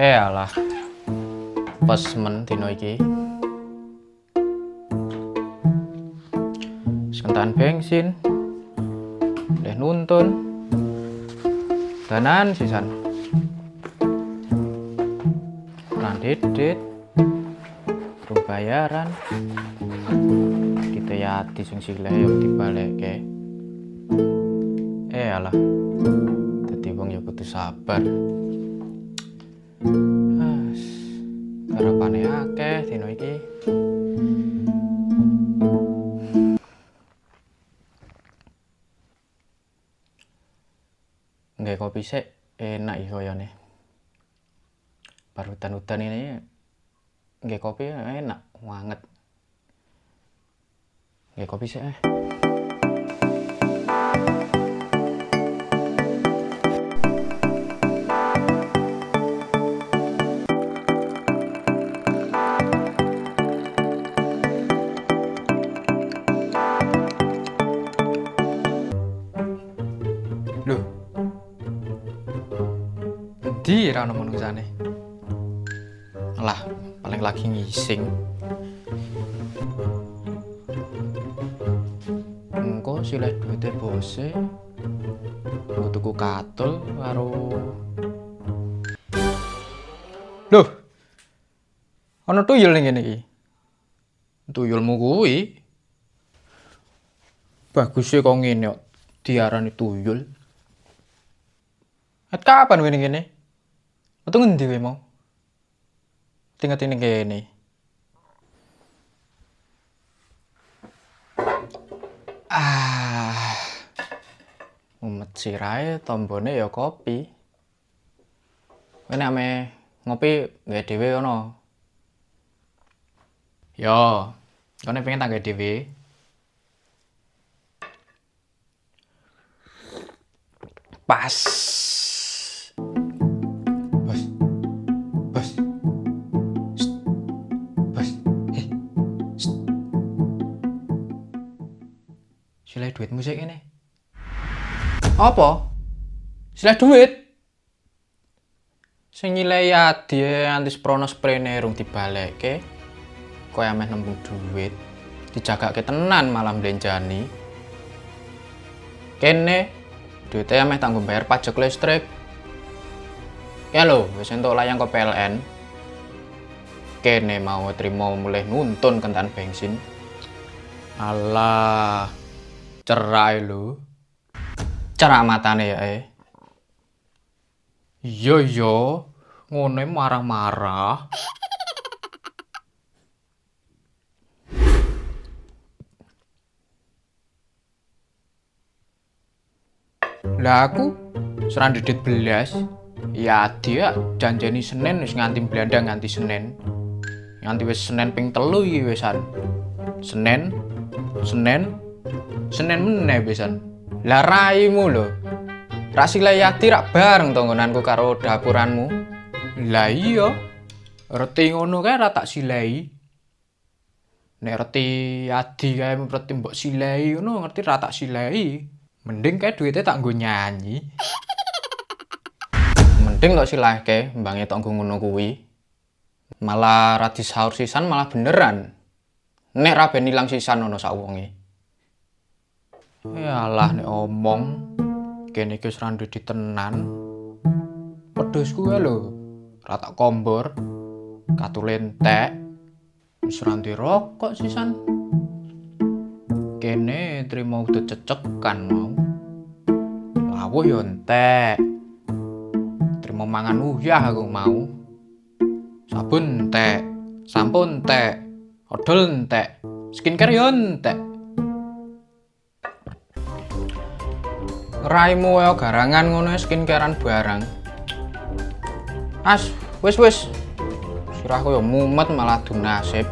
Alah, pas men dino iki. Sekentaan bensin. Deh nuntun. Danan sisan. Randedit. Rum bayaran. Kita yati sing sileh yo dibalekke. Alah. Dadi wong ya kudu sabar. Garapane akeh dino iki. Nggak kopi sik enak iki koyone. Bar udan-udan ini nggak kopi enak banget. Nggak kopi sik Loh. Endi ra ono manungsane? Alah, paling lagi ngising. Engko sileh duwite bose. Nggo tuku katul karo Loh. Ono tuyul ning kene iki. Tuyulmu kuwi. Bagus kok ngene kok diarani tuyul. Kapan kowe ning kene? Metu ngendi kowe mau? Tinggal ning kene. Mumet sirahe tombone ya kopi. Kowe nek ame ngopi gawe dhewe ono. Yo, kowe pengen tak gawe dhewe. Pas. Sileh duit musik ini. Apa? Sileh duit? Sing nyilai adie anti sprono sprene rung dibalekke. Kowe ameh nembung duit. Dijagake tenan malam blenjani. Kene duitnya ameh tanggung bayar pajak listrik. Ya lho, wis entuk layang ke PLN. Kene mau trimo mulih nuntun kentaan bensin. Alah. Cerai lho. Cerak matane ya Iya, ngono marah-marah. Lah aku seran didit belas. Ya dia janjani Senin wis nganti Belanda nganti Senin. Nganti wis Senin ping 3 iki wisan. Senin meneh pisan. Lah raimu lho. Rak silayati rak bareng tonggonanku karo dapuranmu. Lah iya. Reti ngono kae ra tak silai. Nek reti adi kae reti mbok silai ngono ngerti ra tak silai. Mending kae duitnya tak nggo nyanyi. Mending tok silahke mbange tok nggo ngono kuwi. Malah ra disaur sisan malah beneran. Nek ra ben ilang sisan ono sak wonge. Yalah nek omong kene iki wis ra duwe tenan. Pedhosku kae lho, ra tak kombor. Katule entek. Wis ra duwe rokok sisan. Kene trimo udah cecekan mau. Lawuh yo entek. Trimo mangan uyah aku mau. Sabun entek, sampo entek, odol entek, skincare yo entek. Raimu kaya garangan ngono skincarean barang. As, wis. Sirahku ya mumet malah adu nasib.